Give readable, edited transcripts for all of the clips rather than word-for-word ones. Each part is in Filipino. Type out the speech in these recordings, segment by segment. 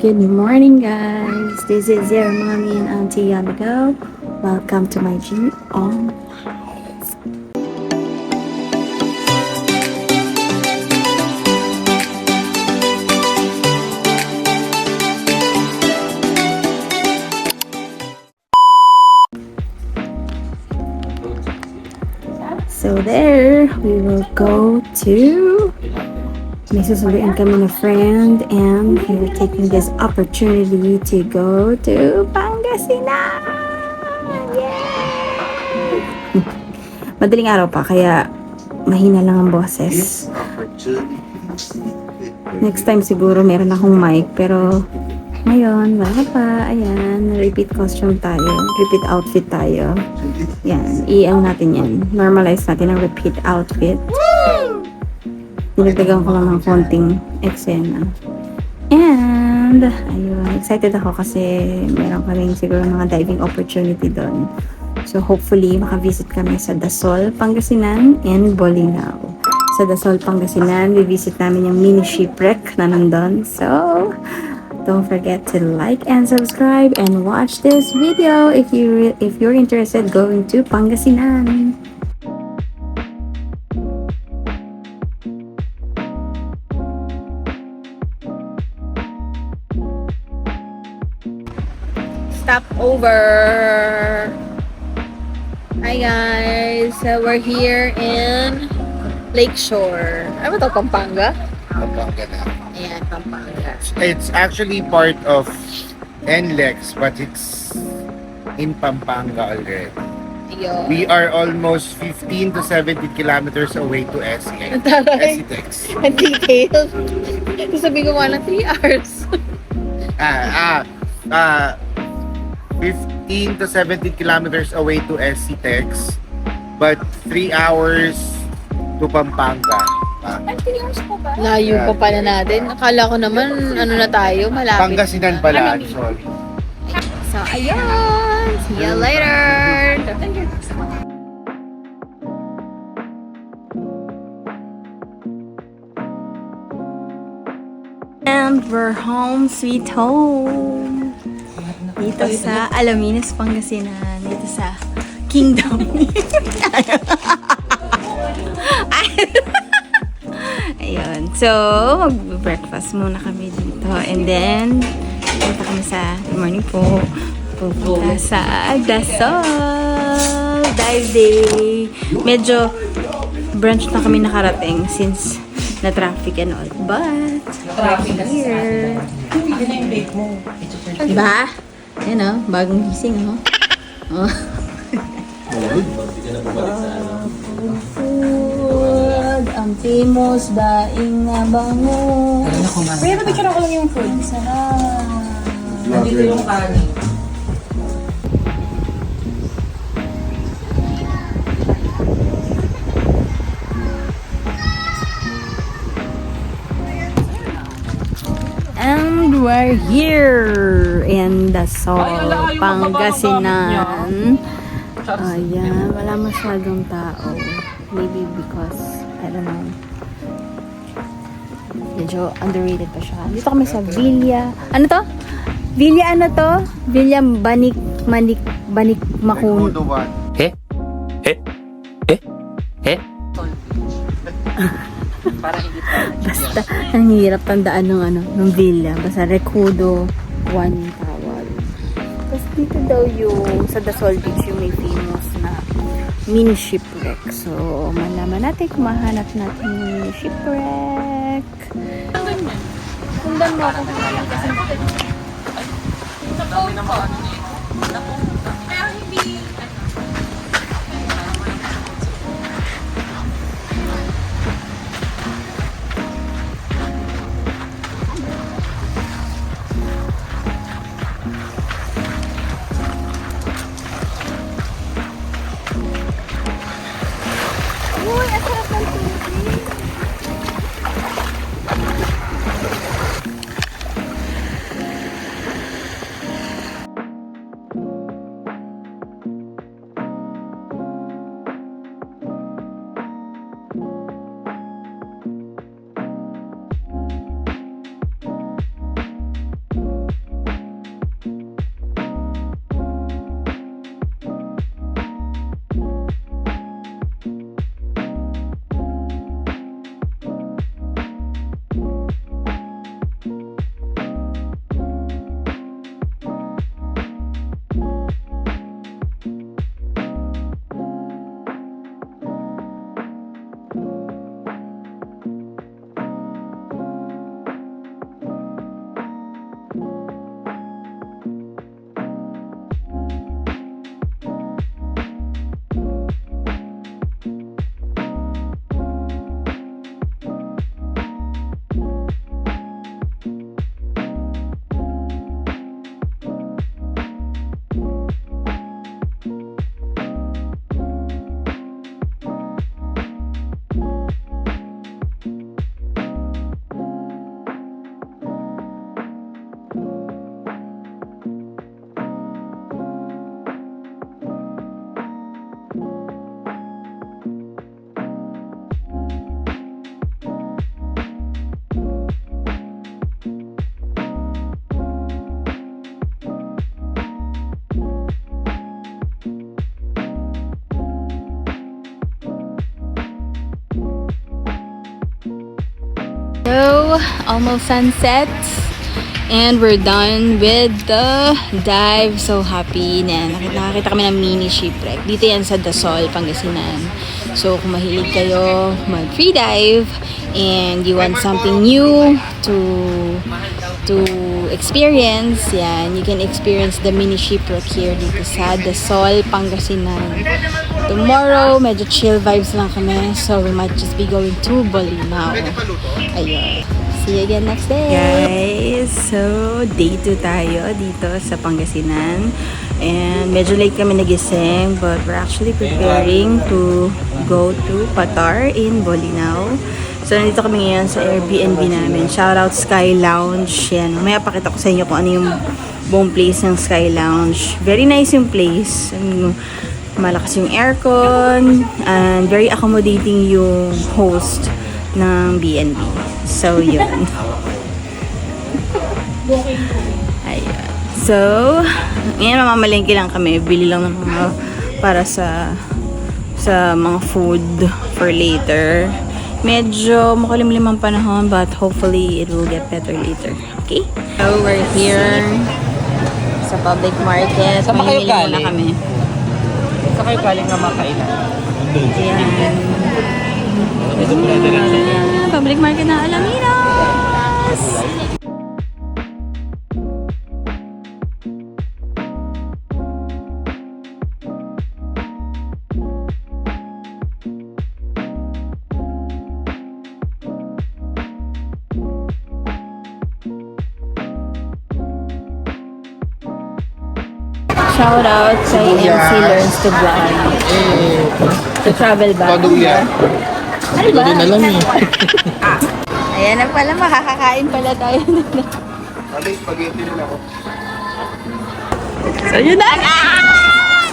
Good morning, guys. This is your mommy and auntie on the go. Welcome to my gym on. So there, we will go to. May susunduin kami na friend and we're taking this opportunity to go to Pangasinan! Yay! Madaling araw pa, kaya mahina lang ang boses. Next time siguro meron akong mic, pero ngayon, wala pa. Ayan, repeat costume tayo. Repeat outfit tayo. Yan, i-ang natin yan. Normalize natin ang repeat outfit. Dinagdagan ko lang ng konting eksena. And, ayun, excited ako kasi meron kaming siguro mga diving opportunity doon. So, hopefully, makavisit kami sa Dasol, Pangasinan, and Bolinao. Sa Dasol, Pangasinan, visit namin yung mini shipwreck na nandun. So, don't forget to like and subscribe and watch this video if you're interested going to Pangasinan. Stop over. Hi guys, so we're here in Lakeshore. Ano to, Pampanga? Pampanga na. Ayan, Pampanga. It's actually part of NLEX, but it's in Pampanga already. Ayun. We are almost 15 to 17 kilometers away to SE. Taray. SETEX. Ang detailed. Sabi ko nga lang 3 hours. 15 to 17 kilometers away to SETEX, but 3 hours to Pampanga. Layo pa pala natin. Akala ko naman, ano na tayo, malapit. Pangasinan pala, sorry. So, ayun. See you later. And we're home, sweet home. Dito sa Alaminos, Pangasinan. Dito sa Kingdom. Ayun. So, mag-breakfast muna kami dito. And then, punta kami sa, good morning po, pupunta sa Dasol Dive Day. Medyo brunch na kami nakarating since na-traffic and all. But, we're here. Diba? Ayan o, bagong gising o. Oh. Food, ang famous, daing na bango. Kaya napicture ako lang yung food. Sarap. Nandito yung kanin. And we're here in Dasol, Pangasinan. Ayan, wala masyadong tao. Maybe because, I don't know. Medyo underrated pa siya. Dito kami sa Villa. Ano to? Villa ano to? Villa Banik Makun. Basta, ang hirap tandaan ng villa. Basta Recodo 1 tawag. Tapos dito daw yung sa Dasol Beach yung may famous na mini shipwreck. So, malaman natin kung mahanap natin yung mini shipwreck. Sundan mo ako kung alam kasi. Uy, ang sarap ng tubig. So, almost sunset. And we're done with the dive. So happy na nakakita kami ng mini shipwreck. Dito yan sa Dasol, Pangasinan. So kung mahilig kayo mag-free dive and you want something new to experience, yan, you can experience the mini shipwreck here dito sa Dasol, Pangasinan. Tomorrow, medyo chill vibes lang kami. So we might just be going to Bolinao. Ayun. See you again next day. Guys, so day 2 tayo dito sa Pangasinan. And medyo late kami nagising, but we're actually preparing to go to Patar in Bolinao. So nandito kami ngayon sa Airbnb namin. Shoutout Sky Lounge. Yan. Mamaya pakita ko sa inyo kung ano yung buong place ng Sky Lounge. Very nice yung place. Malakas yung aircon and very accommodating yung host ng B&B. So, yun. Ayun. So, ngayon mamamalengke lang kami. Bili lang ng mga para sa mga food for later. Medyo makulimlim ang panahon but hopefully it will get better later. Okay? So, we're here sa public market. Saan ba kayo Mamimili muna galing? kami. Sa kayo galing nga makainan. Ayan. Public market ng Alaminos! Shout out sa MC Learns to Vlog. To travel ba? Paduya. Ano ba? Hindi alam eh. Ayan na pala, makakakain pala tayo. Ano yung spaghetti rin ako? So yun na!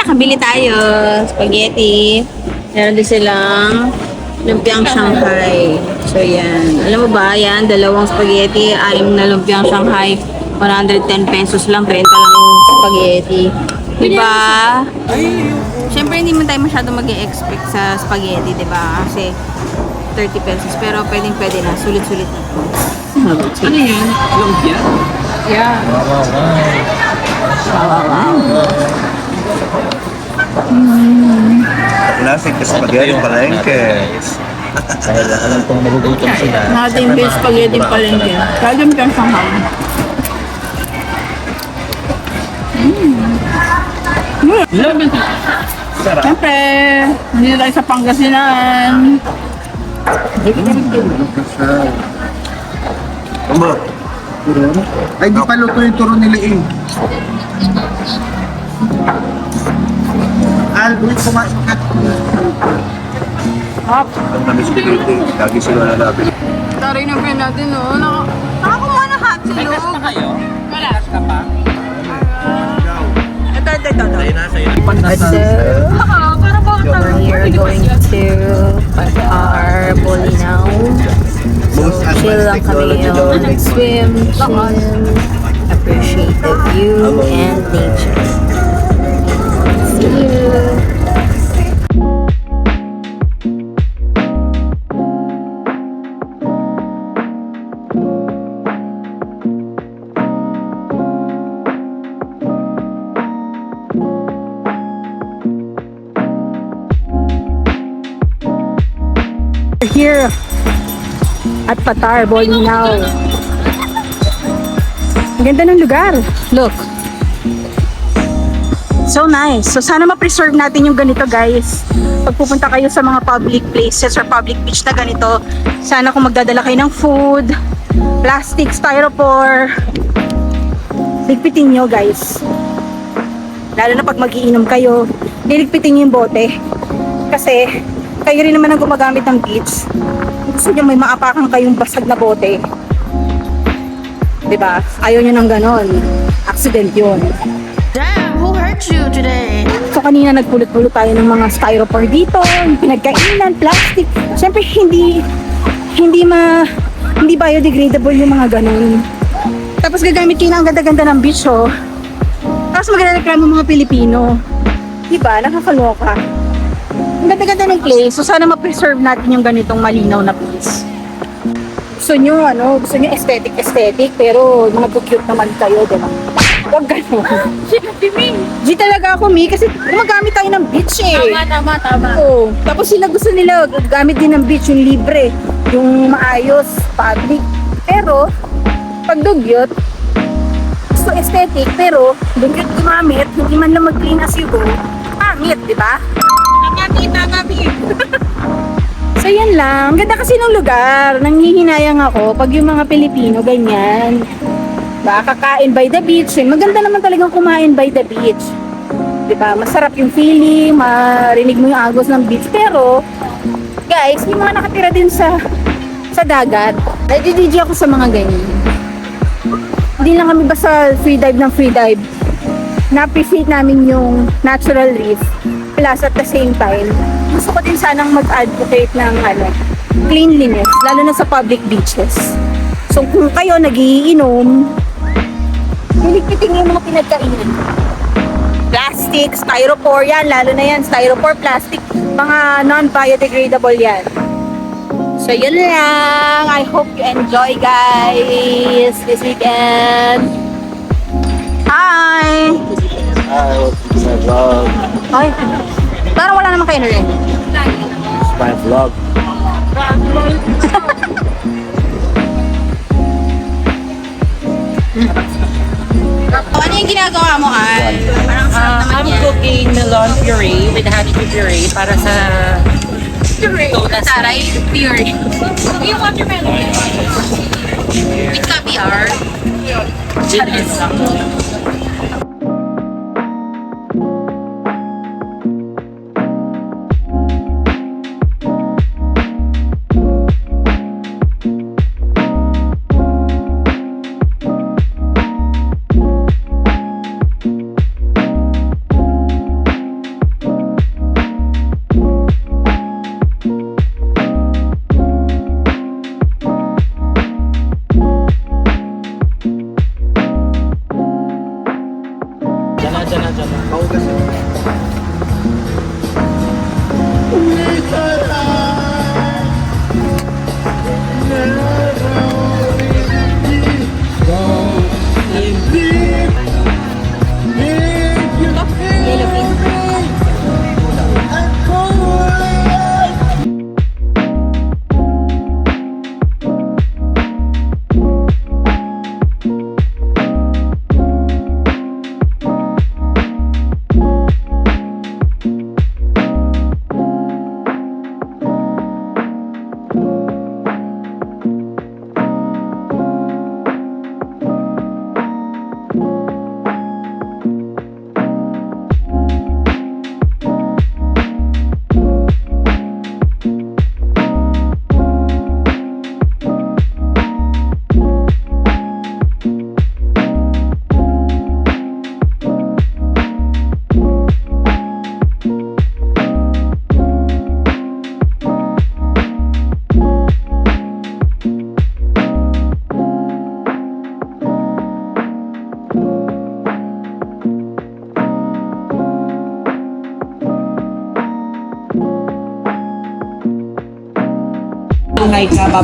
Nakabili tayo. Spaghetti. Meron din silang lumpiang Shanghai. So yan. Alam mo ba, yan, dalawang spaghetti, 6 na lumpiang Shanghai. 110 pesos lang, 30 lang yung spaghetti. Diba? Siyempre, hindi man tayo masyado mag-expect sa spaghetti, diba? Kasi 30 pesos. Pero pwedeng-pwede na. Sulit-sulit na. Ano yan? Lumpia? Yeah. Klaseng spaghetti palengke. Dahil alam kong magugutom sila. Natin yung spaghetti palengke. Kaya lumpiang Shanghai. Sarap. Siyempre, hindi tayo sa Pangasinan. Ano? Ay, di pa luto yung turo nila eh. Albert, kumain ka. Ang namis spaghetti. Lagi sila nalapit. Taray ng friend natin, no? Nakakuha na hot May gas na kayo? Wala. Gas ka pa? Ito. Ay, nasa iyo. We're going to Patar, Bolinao. Most Chill lang kami yun. Swim, appreciate the view and nature. See you! Here at Patar, Bolinao. Ang ganda ng lugar. Look. So nice. So sana ma-preserve natin yung ganito, guys. Pag pupunta kayo sa mga public places or public beach na ganito, sana kung magdadala kayo ng food, plastic, styrofoam, ligpitin nyo, guys. Lalo na pag magiinom kayo, liligpitin nyo yung bote. Kasi kayo rin naman ang gumagamit ng beach. Gusto nyo may maapakan kayong basag na bote. Diba? Ayaw nyo ng ganon. Accident yun. Damn, who hurt you today? So kanina nagpulot-pulot tayo ng mga styrofoam dito, yung pinagkainan, plastic. Siyempre hindi biodegradable yung mga ganon. Tapos gagamit kayo ng ganda-ganda ng beach, oh. Tapos magreklamo mga Pilipino. Diba? Nakakaloka. Ang ganda-ganda ng place. So sana ma-preserve natin yung ganitong malinaw na place. gusto nyo, aesthetic, pero nag-cute naman kayo, di ba? Huwag ganun. G talaga ako, Mi, kasi gumagamit tayo ng beach eh. Tama. Oo. Tapos sila gusto nila gamit din ng beach, yung libre, yung maayos, public. Pero, pag dugyot, gusto aesthetic, pero dugyot gumamit, hindi man lang mag-clean as you go, pangit, di ba? Tama. So yan lang. Ganda kasi ng lugar. Nanghihinayang ako pag yung mga Pilipino ganyan. Ba, kakain by the beach. Maganda naman talagang kumain by the beach. 'Di ba? Masarap yung feeling, marinig mo yung agos ng beach. Pero guys, yung mga nakatira din sa dagat. Nagdi-DJ ako sa mga ganyan. Hindi lang kami basta free dive ng free dive. Na-appreciate namin yung natural reef. Plus at the same time, gusto ko din sanang mag-advocate ng cleanliness, lalo na sa public beaches. So kung kayo nagiinom, hiligpitin yung mga pinagkainan. Plastic, styrofoam yan, lalo na yan, styrofoam, plastic, mga non-biodegradable yan. So yun lang, I hope you enjoy guys this weekend. Hi! Hi, welcome to my vlog. Ay, parang wala naman kayo na rin. It's my vlog. Ano yung ginagawa mo, Al? Parang sarap naman I'm yan. cooking melon puree with honey puree para sa Taray, pure. Yung watermelon. With caviar. chicken.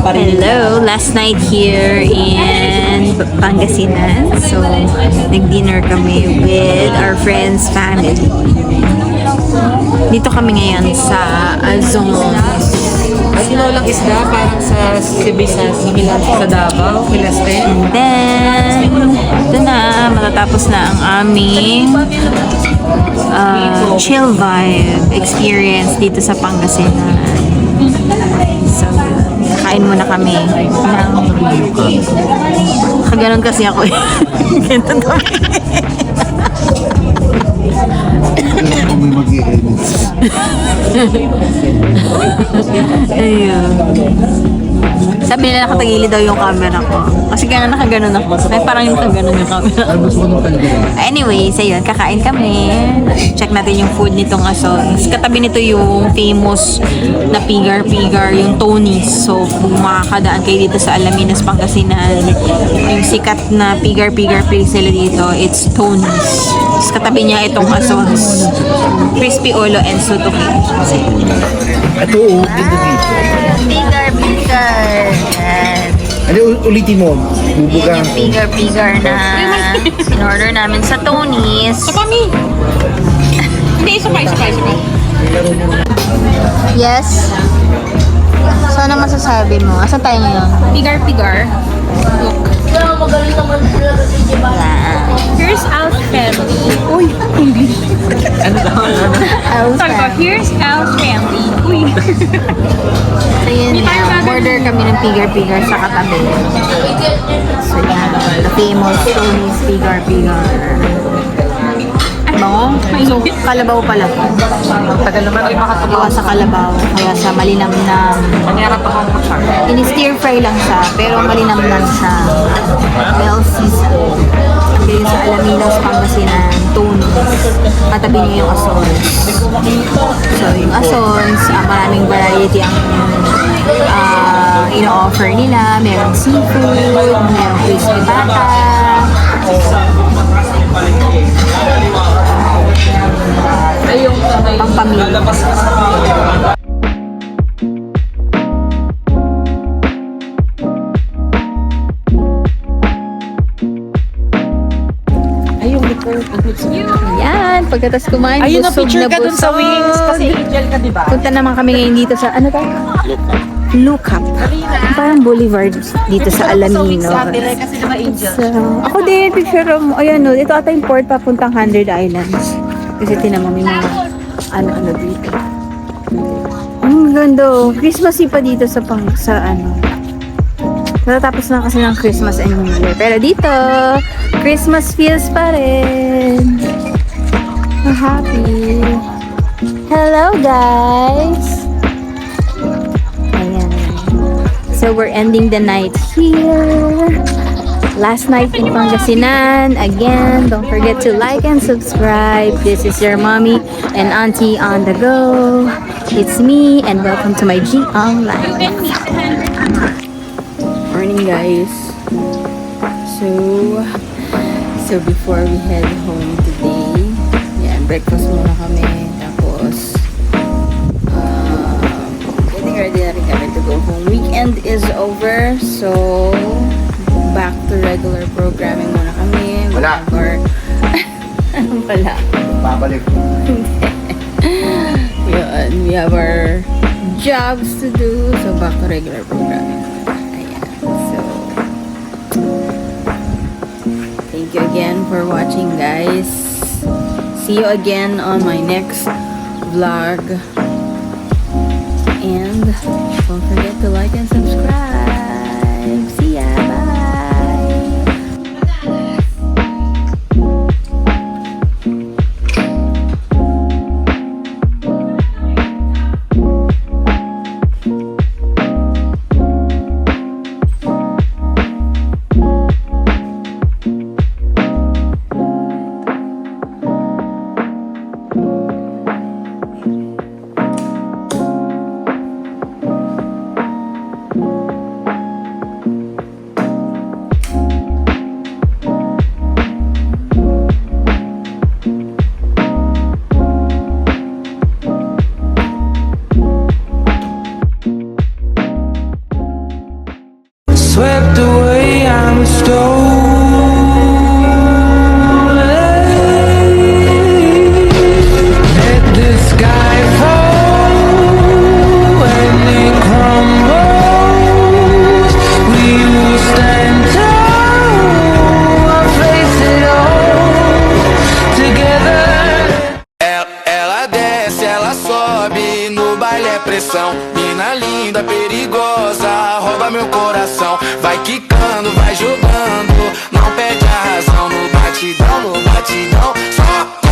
Hello, last night here in Pangasinan. So, nag-dinner kami with our friends' family. Dito kami ngayon sa Azong. Tinolang isda parang sa Sibisa, sa Davao, Pilaste. And then, ito na, matatapos na ang aming chill vibe experience dito sa Pangasinan. So, kain muna kami. Kaganon kasi ako eh. Ganito to. Kung may mag-i-edit. Ayun. Sabi nila nakatagili daw yung camera ko. Kasi gano'n nakaganon ako. Ay, parang yung nakaganon yung camera. Anyway, so yun, kakain kami. Check natin yung food nitong aso. Katabi nito yung famous na pigar-pigar, yung Tony's. So, kung makakadaan kayo dito sa Alaminos, Pangasinan, yung sikat na pigar-pigar place nila dito, it's Tony's. Tapos katabi niya itong asons. Crispy Olo and Sutuki. Ito, dito dito. Bigger. Yan. Ano, ulitin mo. Yan Bubuga. yung figure na in-order namin sa Tony's. Kami! Hindi, isa pa. Yes. So, ano masasabi mo? Asan tayo ngayon? Pigar. Look. Here's Al's family. Uy! Sabi ko, here's Al's family. Uy! So, yun nga. Order kami ng figure sa katabi. So, yan. The famous Tony's figure. Bango? So, kalabaw pala. Tagal naman ay Gawa sa kalabaw. Kaya sa malinamnam. Nangyarap ako mo siya. Ini-stir fry lang siya, pero malinamnam siya. Well seasoned. Kaya sa Alaminos, Pangasinan, Tony's. Katabi niya yung asons. So, yung asons, maraming variety ang ino-offer nila. Merong seafood, merong crispy pata. Pangpamilya. Yan, pagkatas kumain, Ayun na, busog picture na ka dun sa busog. wings. Kasi angel ka, di ba? Punta naman kami ngayon dito sa, ano tayo? Look Up. Parang boulevard dito sa Alamino. Kasi di ba angel? So, ako din, picture mo. Ayan, no, ito ata yung port papuntang 100 Islands. Kasi tinama may mga ano dito. Ang ganda, oh. Christmas pa dito sa ano. Natatapos na kasi ng Christmas and New Year. Pero dito, Christmas feels pa rin. I'm happy. Hello, guys! Ayan. So, we're ending the night here. Last night in Pangasinan. Again, don't forget to like and subscribe. This is your mommy and auntie on the go. It's me, and welcome to my G Online. Morning, guys. So before we head home today, yan, breakfast muna kami. Tapos, getting ready na rin kami to go home. Weekend is over, so back to regular programming muna kami. Wala. Anong pala? Babalik. Yun, we have our jobs to do, so back to regular programming. Ayan. So, thank you again for watching, guys. See you again on my next vlog. And don't forget to like and subscribe. See ya. Bye. Swept away, I'm stolen. Let the sky fall when it crumbles. We will stand tall and face it all together. Ela desce, ela sobe, no baile é pressão. Mina linda, perigosa, rouba meu coração. Vai quicando, vai jogando, não perde a razão. No batidão, só